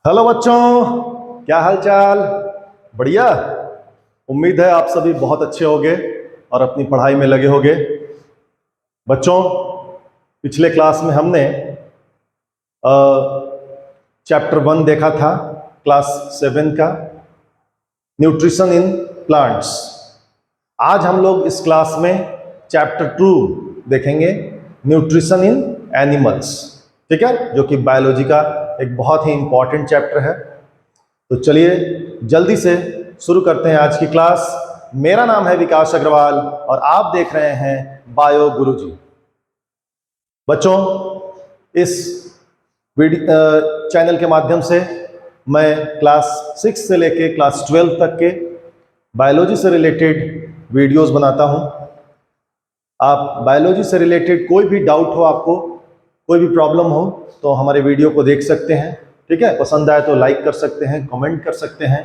Hello बच्चों, क्या हाल चाल। बढ़िया। उम्मीद है आप सभी बहुत अच्छे होंगे और अपनी पढ़ाई में लगे होंगे। बच्चों, पिछले क्लास में हमने चैप्टर 1 देखा था, क्लास 7 का, न्यूट्रिशन इन प्लांट्स। आज हम लोग इस क्लास में चैप्टर 2 देखेंगे, न्यूट्रिशन इन एनिमल्स। ठीक है, जो कि बायोलॉजी का एक बहुत ही इंपॉर्टेंट चैप्टर है। तो चलिए जल्दी से शुरू करते हैं आज की क्लास। मेरा नाम है विकास अग्रवाल और आप देख रहे हैं बायो गुरुजी। बच्चों, इस चैनल के माध्यम से मैं क्लास 6 से लेके क्लास 12 तक के बायोलॉजी से रिलेटेड वीडियोस बनाता हूं। आप बायोलॉजी से रिलेटेड कोई भी डाउट हो, आपको कोई भी प्रॉब्लम हो, तो हमारे वीडियो को देख सकते हैं। ठीक है, पसंद आए तो लाइक कर सकते हैं, कमेंट कर सकते हैं।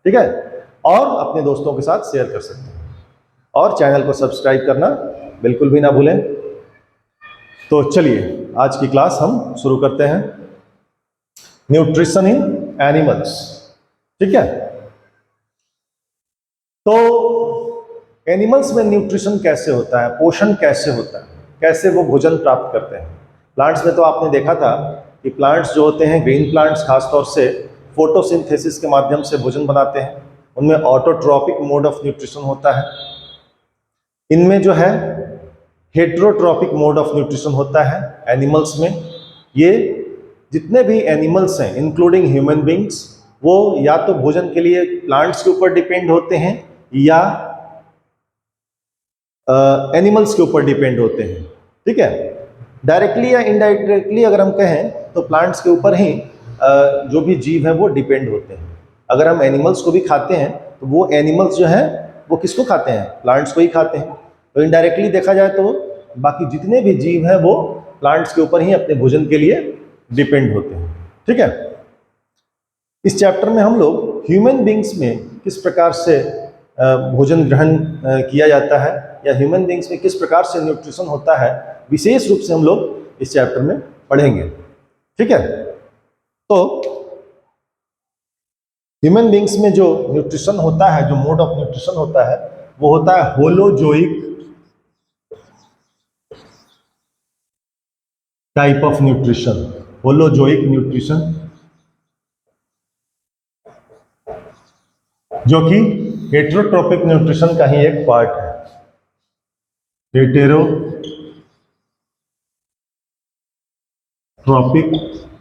ठीक है, और अपने दोस्तों के साथ शेयर कर सकते हैं और चैनल को सब्सक्राइब करना बिल्कुल भी ना भूलें। तो चलिए आज की क्लास हम शुरू करते हैं, न्यूट्रिशन इन एनिमल्स। ठीक है, तो एनिमल्स में न्यूट्रिशन कैसे होता है, पोषण कैसे होता है, कैसे वो भोजन प्राप्त करते हैं। प्लांट्स में तो आपने देखा था कि प्लांट्स जो होते हैं, ग्रीन प्लांट्स खासतौर से फोटोसिंथेसिस के माध्यम से भोजन बनाते हैं। उनमें ऑटोट्रॉपिक मोड ऑफ न्यूट्रिशन होता है। इनमें जो है हेटेरोट्रॉपिक मोड ऑफ न्यूट्रिशन होता है एनिमल्स में। ये जितने भी एनिमल्स हैं इंक्लूडिंग ह्यूमन बींग्स, वो या तो भोजन के लिए प्लांट्स के ऊपर डिपेंड होते हैं या एनिमल्स के ऊपर डिपेंड होते हैं। ठीक है, डायरेक्टली या इनडायरेक्टली अगर हम कहें तो प्लांट्स के ऊपर ही जो भी जीव हैं वो डिपेंड होते हैं। अगर हम एनिमल्स को भी खाते हैं तो वो एनिमल्स जो हैं वो किसको खाते हैं, प्लांट्स को ही खाते हैं। तो इनडायरेक्टली देखा जाए तो बाकी जितने भी जीव हैं वो प्लांट्स के ऊपर ही अपने भोजन के लिए डिपेंड होते हैं। ठीक है, इस चैप्टर में हम लोग ह्यूमन बींग्स में किस प्रकार से भोजन ग्रहण किया जाता है या ह्यूमन बींग्स में किस प्रकार से न्यूट्रिशन होता है, विशेष रूप से हम लोग इस चैप्टर में पढ़ेंगे। ठीक है, तो ह्यूमन बींग्स में जो न्यूट्रिशन होता है, जो मोड ऑफ न्यूट्रिशन होता है, वो होता है holozoic type of nutrition. Holozoic nutrition, जो कि हेटेरोट्रॉपिक न्यूट्रिशन का ही एक पार्ट है। हेटेरोट्रॉपिक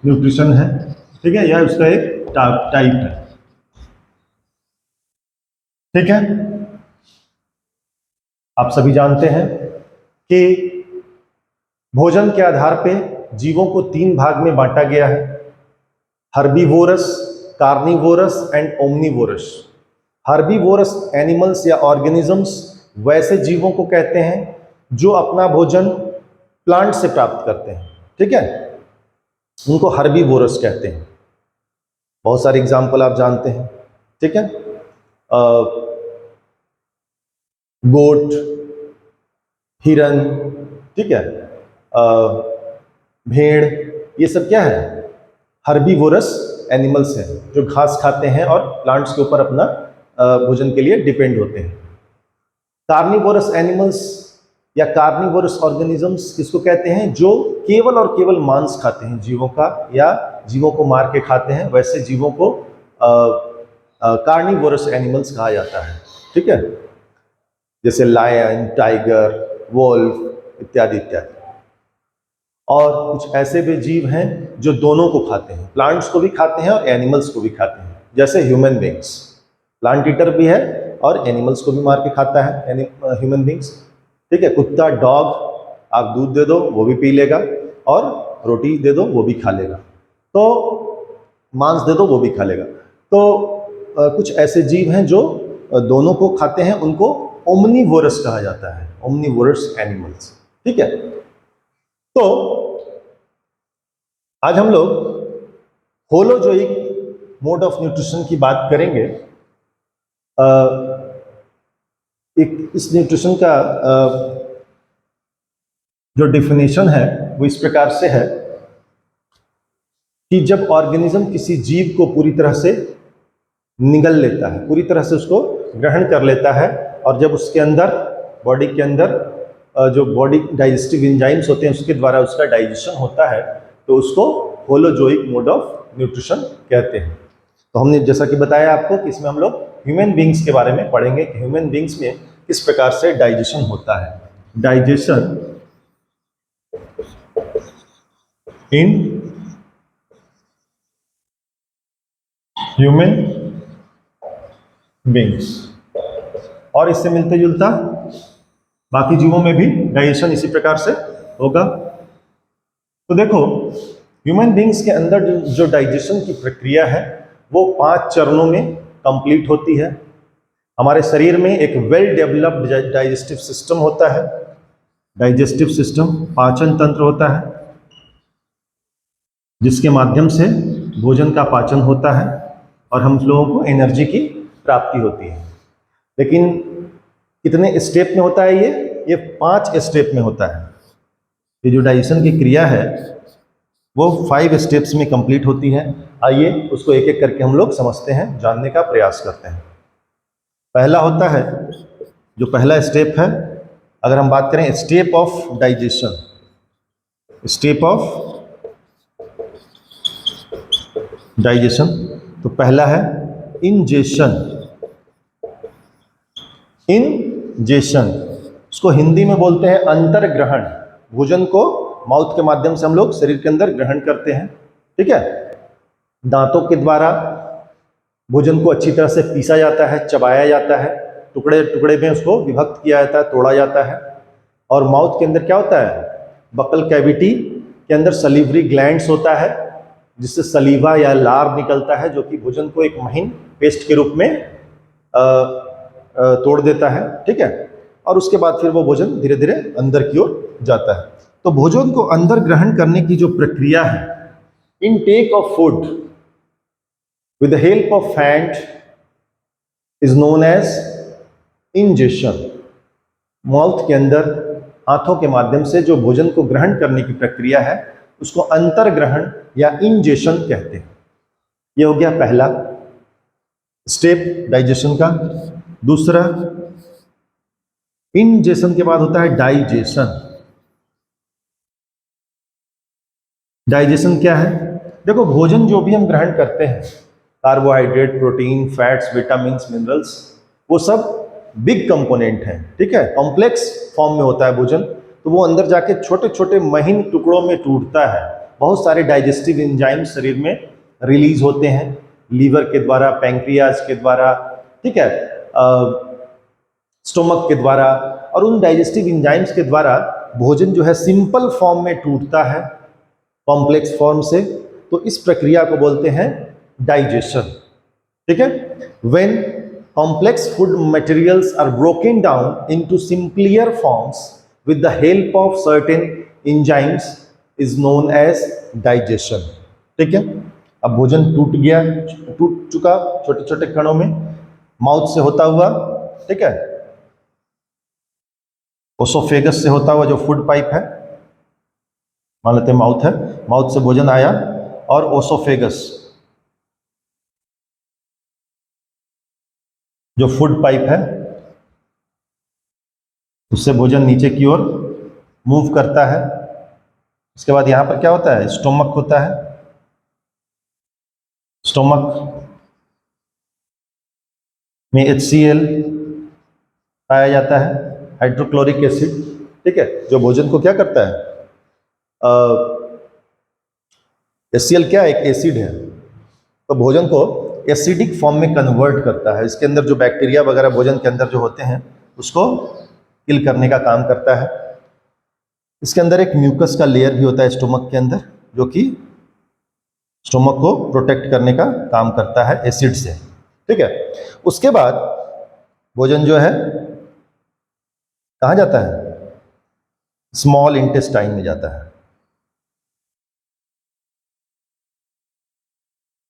न्यूट्रिशन है। ठीक है, यह उसका एक टाइप है। ठीक है, आप सभी जानते हैं कि भोजन के आधार पे जीवों को 3 भाग में बांटा गया है, herbivorous, carnivorous and omnivorous. Herbivorous animals या ऑर्गेनिजम्स वैसे जीवों को कहते हैं जो अपना भोजन प्लांट से प्राप्त करते हैं। ठीक है, उनको हर्बीवोरस कहते हैं। बहुत सारे एग्जाम्पल आप जानते हैं। ठीक है, गोट, हिरन, ठीक है, भेड़, ये सब क्या है, हर्बीवोरस एनिमल्स हैं जो घास खाते हैं और प्लांट्स के ऊपर अपना भोजन के लिए डिपेंड होते हैं। कार्निवोरस एनिमल्स या कार्निवोरस ऑर्गेनिजम्स किसको कहते हैं, जो केवल और केवल मांस खाते हैं जीवों का, या जीवों को मार के खाते हैं। वैसे जीवों को कार्निवोरस एनिमल्स कहा जाता है। ठीक है, जैसे लायन, टाइगर, वोल्फ इत्यादि इत्यादि। और कुछ ऐसे भी जीव हैं जो दोनों को खाते हैं, प्लांट्स को भी खाते हैं और एनिमल्स को भी खाते हैं, जैसे ह्यूमन बींग्स। प्लांट ईटर भी है और एनिमल्स को भी मार के खाता है ह्यूमन बींग्स। ठीक है, कुत्ता, डॉग, आप दूध दे दो वो भी पी लेगा और रोटी दे दो वो भी खा लेगा, तो मांस दे दो वो भी खा लेगा। तो कुछ ऐसे जीव हैं जो दोनों को खाते हैं, उनको ओमनीवोरस कहा जाता है, ओमनीवोरस एनिमल्स। ठीक है, तो आज हम लोग होलोजोइक मोड ऑफ न्यूट्रिशन की बात करेंगे। इस न्यूट्रिशन का जो डिफिनेशन है वो इस प्रकार से है कि जब ऑर्गेनिज्म किसी जीव को पूरी तरह से निगल लेता है, पूरी तरह से उसको ग्रहण कर लेता है, और जब उसके अंदर, बॉडी के अंदर जो बॉडी डाइजेस्टिव एंजाइम्स होते हैं उसके द्वारा उसका डाइजेशन होता है, तो उसको होलोजोइक मोड ऑफ न्यूट्रिशन कहते हैं। तो हमने जैसा कि बताया आपको कि इसमें हम लोग ह्यूमन बींग्स के बारे में पढ़ेंगे कि ह्यूमन बींग्स में किस प्रकार से डाइजेशन होता है। डाइजेशन इन ह्यूमन बींग्स, और इससे मिलते जुलता बाकी जीवों में भी डाइजेशन इसी प्रकार से होगा। तो देखो, ह्यूमन बींग्स के अंदर जो डाइजेशन की प्रक्रिया है वो 5 चरणों में कंप्लीट होती है। हमारे शरीर में एक वेल डेवलप्ड डाइजेस्टिव सिस्टम होता है। डाइजेस्टिव सिस्टम पाचन तंत्र होता है जिसके माध्यम से भोजन का पाचन होता है और हम लोगों को एनर्जी की प्राप्ति होती है। लेकिन कितने स्टेप में होता है ये 5 स्टेप में होता है। ये जो डाइजेशन की क्रिया है वो 5 स्टेप्स में कंप्लीट होती है। आइए उसको एक एक करके हम लोग समझते हैं, जानने का प्रयास करते हैं। पहला होता है, जो पहला स्टेप है, अगर हम बात करें step of digestion, step of digestion, तो पहला है इंजेशन। इंजेशन, उसको हिंदी में बोलते हैं अंतर्ग्रहण। भोजन को माउथ के माध्यम से हम लोग शरीर के अंदर ग्रहण करते हैं, ठीक है। दांतों के द्वारा भोजन को अच्छी तरह से पीसा जाता है, चबाया जाता है, टुकड़े टुकड़े में उसको विभक्त किया जाता है, तोड़ा जाता है। और माउथ के अंदर क्या होता है, बकल कैविटी के अंदर सलीवरी ग्लैंड्स होता है, जिससे सलीवा या लार निकलता है, जो कि भोजन को एक महीन पेस्ट के रूप में तोड़ देता है, ठीक है। और उसके बाद फिर वो भोजन धीरे धीरे अंदर की ओर जाता है। तो भोजन को अंदर ग्रहण करने की जो प्रक्रिया है, intake of food with the help of hand is known as ingestion। Mouth के अंदर हाथों के माध्यम से जो भोजन को ग्रहण करने की प्रक्रिया है उसको अंतर्ग्रहण या इंजेशन कहते हैं। यह हो गया पहला स्टेप डाइजेशन का। दूसरा, इंजेशन के बाद होता है डाइजेशन। डाइजेशन क्या है? देखो, भोजन जो भी हम ग्रहण करते हैं, carbohydrate, protein, fats, vitamins, minerals, वो सब बिग कंपोनेंट हैं, ठीक है। कॉम्प्लेक्स फॉर्म में होता है भोजन, तो वो अंदर जाके छोटे छोटे महीन टुकड़ों में टूटता है। बहुत सारे डाइजेस्टिव एंजाइम्स शरीर में रिलीज होते हैं, लीवर के द्वारा, पैंक्रियाज के द्वारा, ठीक है, स्टोमक के द्वारा। और उन डाइजेस्टिव एंजाइम्स के द्वारा भोजन जो है सिंपल फॉर्म में टूटता है कॉम्प्लेक्स फॉर्म से। तो इस प्रक्रिया को बोलते हैं डाइजेशन, ठीक है। When complex food materials are broken down into simplier forms with the help of certain enzymes is known as digestion, ठीक है। अब भोजन टूट चुका छोटे छोटे कणों में, माउथ से होता हुआ, ठीक है, ओसोफेगस से होता हुआ जो फूड पाइप है, मान लेते हैं माउथ है, माउथ से भोजन आया और ओसोफेगस जो फूड पाइप है उससे भोजन नीचे की ओर मूव करता है। उसके बाद यहां पर क्या होता है, स्टोमक होता है। स्टोमक में HCl पाया जाता है, हाइड्रोक्लोरिक एसिड, ठीक है, जो भोजन को क्या करता है, HCl क्या है, एक एसिड है, तो भोजन को एसिडिक फॉर्म में कन्वर्ट करता है। इसके अंदर जो बैक्टीरिया वगैरह भोजन के अंदर जो होते हैं उसको किल करने का काम करता है। इसके अंदर एक म्यूकस का लेयर भी होता है स्टोमक के अंदर, जो कि स्टोमक को प्रोटेक्ट करने का काम करता है एसिड से, ठीक है। उसके बाद भोजन जो है कहाँ जाता है, स्मॉल इंटेस्टाइन में जाता है,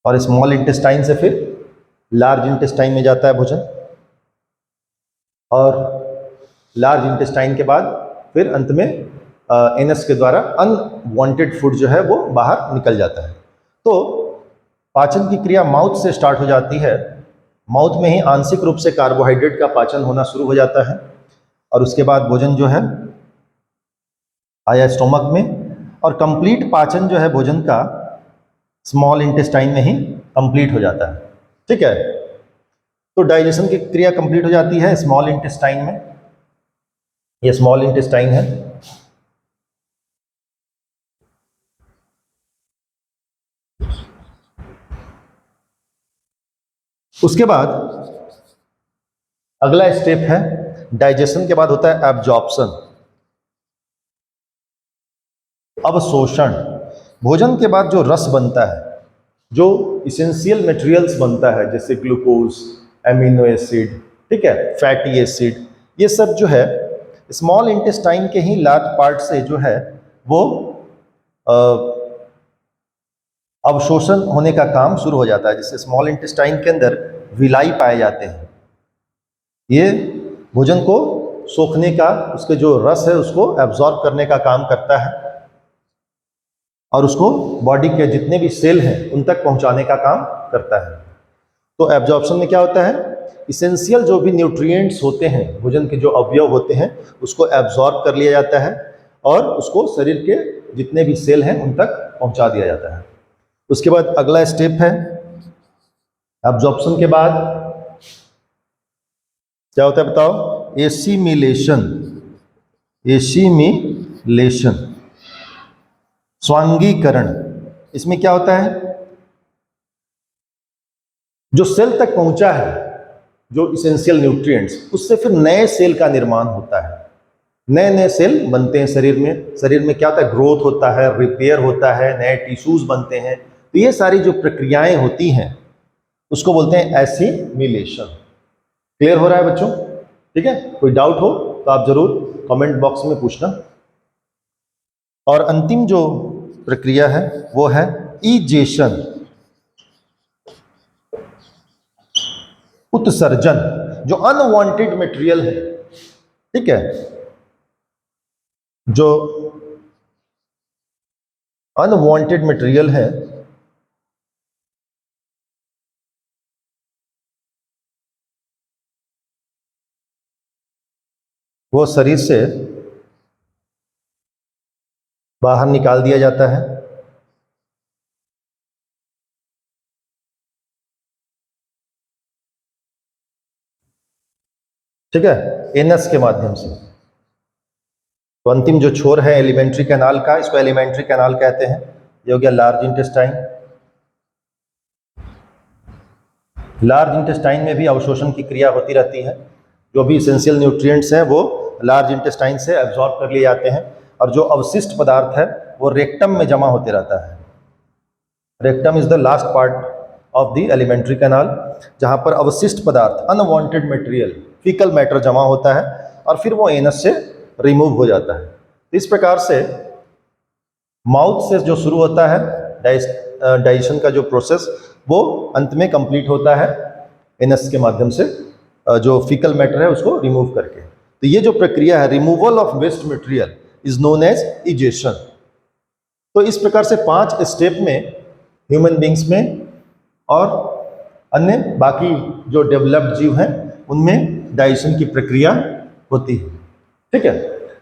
और स्मॉल इंटेस्टाइन से फिर लार्ज इंटेस्टाइन में जाता है भोजन, और लार्ज इंटेस्टाइन के बाद फिर अंत में एनस के द्वारा अनवांटेड फूड जो है वो बाहर निकल जाता है। तो पाचन की क्रिया माउथ से स्टार्ट हो जाती है। माउथ में ही आंशिक रूप से कार्बोहाइड्रेट का पाचन होना शुरू हो जाता है और उसके बाद भोजन जो है आया स्टोमक में, और कंप्लीट पाचन जो है भोजन का स्मॉल इंटेस्टाइन में ही कंप्लीट हो जाता है। ठीक है, तो डाइजेशन की क्रिया कंप्लीट हो जाती है स्मॉल इंटेस्टाइन में। ये स्मॉल इंटेस्टाइन है। उसके बाद अगला स्टेप है, डाइजेशन के बाद होता है एब्जॉर्प्शन, अवशोषण। भोजन के बाद जो रस बनता है, जो इसेंशियल मटेरियल्स बनता है, जैसे ग्लूकोज, एमिनो एसिड, ठीक है, फैटी एसिड, ये सब जो है स्मॉल इंटेस्टाइन के ही लार्ज पार्ट से जो है वो अवशोषण होने का काम शुरू हो जाता है। जैसे स्मॉल इंटेस्टाइन के अंदर विलाई पाए जाते हैं, ये भोजन को सोखने का, उसके जो रस है उसको एब्जॉर्ब करने का काम करता है और उसको बॉडी के जितने भी सेल हैं उन तक पहुंचाने का काम करता है। तो एब्जॉर्प्शन में क्या होता है, इसेंशियल जो भी न्यूट्रिएंट्स होते हैं, भोजन के जो अवयव होते हैं, उसको एब्जॉर्ब कर लिया जाता है और उसको शरीर के जितने भी सेल हैं उन तक पहुंचा दिया जाता है। उसके बाद अगला स्टेप है, एब्जॉर्प्शन के बाद क्या होता है बताओ, एसिमिलेशन। एसिमिलेशन, स्वांगीकरण। इसमें क्या होता है, जो सेल तक पहुंचा है जो इसेंशियल न्यूट्रिएंट्स, उससे फिर नए सेल का निर्माण होता है, नए नए सेल बनते हैं शरीर में। शरीर में क्या होता है, ग्रोथ होता है, रिपेयर होता है, नए टिश्यूज बनते हैं। तो ये सारी जो प्रक्रियाएं होती हैं उसको बोलते हैं एसिमिलेशन। क्लियर हो रहा है बच्चों? ठीक है, कोई डाउट हो तो आप जरूर कमेंट बॉक्स में पूछना। और अंतिम जो प्रक्रिया है वो है इजेशन, उत्सर्जन। जो अनवांटेड मटेरियल है, ठीक है, जो अनवांटेड मटेरियल है वो शरीर से बाहर निकाल दिया जाता है। ठीक है, एनस के माध्यम से। तो अंतिम जो छोर है एलिमेंट्री कैनाल का, इसको एलिमेंट्री कैनाल कहते हैं। ये हो गया लार्ज इंटेस्टाइन। लार्ज इंटेस्टाइन में भी अवशोषण की क्रिया होती रहती है। जो भी इसेंशियल न्यूट्रिएंट्स हैं वो लार्ज इंटेस्टाइन से एब्जॉर्ब कर लिए जाते हैं और जो अवशिष्ट पदार्थ है वो रेक्टम में जमा होते रहता है। Rectum is the last part of the alimentary canal, जहाँ पर अवशिष्ट पदार्थ, अनवांटेड मटेरियल, फीकल मैटर जमा होता है और फिर वो एनस से रिमूव हो जाता है। इस प्रकार से माउथ से जो शुरू होता है डाइजेशन का जो प्रोसेस, वो अंत में कंप्लीट होता है एनस के माध्यम से, जो फीकल मैटर है उसको रिमूव करके। तो ये जो प्रक्रिया है, removal of waste material, is known as egestion. तो इस प्रकार से 5 स्टेप में ह्यूमन बींग्स में और अन्य बाकी जो डेवलप्ड जीव हैं उनमें डाइजेशन की प्रक्रिया होती है। ठीक है,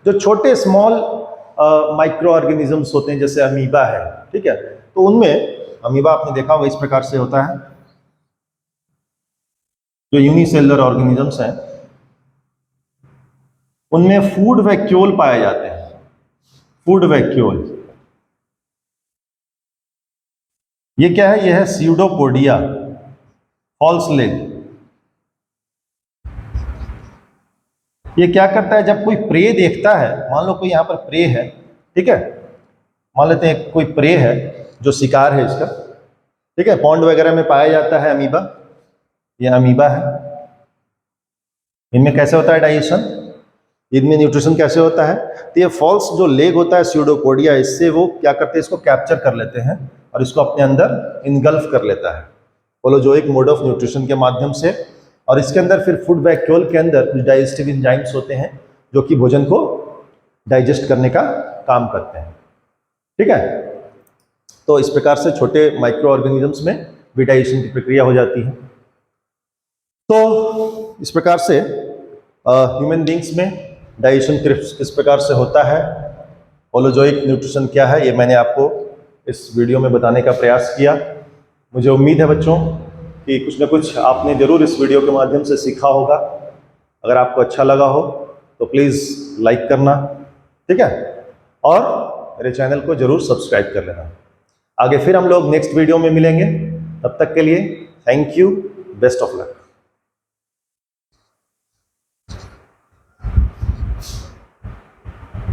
जो छोटे स्मॉल माइक्रो ऑर्गेनिजम्स होते हैं जैसे अमीबा है, ठीक है, तो उनमें अमीबा आपने देखा होगा इस प्रकार से होता है। जो यूनिसेलुलर ऑर्गेनिजम्स हैं उनमें फूड वैक्यूल पाए जाते हैं। फूड वैक्यूल, ये क्या है, ये है स्यूडोपोडिया, फॉल्स लेग। ये क्या करता है, जब कोई प्रे देखता है, मान लो कोई यहाँ पर प्रे है, ठीक है, मान लेते हैं कोई प्रे है जो शिकार है इसका, ठीक है, पॉन्ड वगैरह में पाया जाता है अमीबा, ये अमीबा है। इनमें कैसे होता है डाइजेशन, इनमें न्यूट्रिशन कैसे होता है, तो ये फॉल्स जो लेग होता है स्यूडोपोडिया, इससे वो क्या करते हैं, इसको कैप्चर कर लेते हैं और इसको अपने अंदर इनगल्फ कर लेता है होलोजोइक मोड ऑफ न्यूट्रिशन के माध्यम से। और इसके अंदर फिर फूड वैक्यूल के अंदर कुछ डाइजेस्टिव एंजाइम्स होते हैं जो कि भोजन को डाइजेस्ट करने का काम करते हैं। ठीक है, तो इस प्रकार से छोटे माइक्रो ऑर्गेनिजम्स में भी डाइजेशन की प्रक्रिया हो जाती है। तो इस प्रकार से ह्यूमन बींग्स में डाइजेशन किस प्रकार से होता है, होलोजोइक न्यूट्रिशन क्या है, ये मैंने आपको इस वीडियो में बताने का प्रयास किया। मुझे उम्मीद है बच्चों कि कुछ न कुछ आपने जरूर इस वीडियो के माध्यम से सीखा होगा। अगर आपको अच्छा लगा हो तो प्लीज़ लाइक करना, ठीक है, और मेरे चैनल को जरूर सब्सक्राइब कर लेना। आगे फिर हम लोग नेक्स्ट वीडियो में मिलेंगे, तब तक के लिए thank you, best of luck.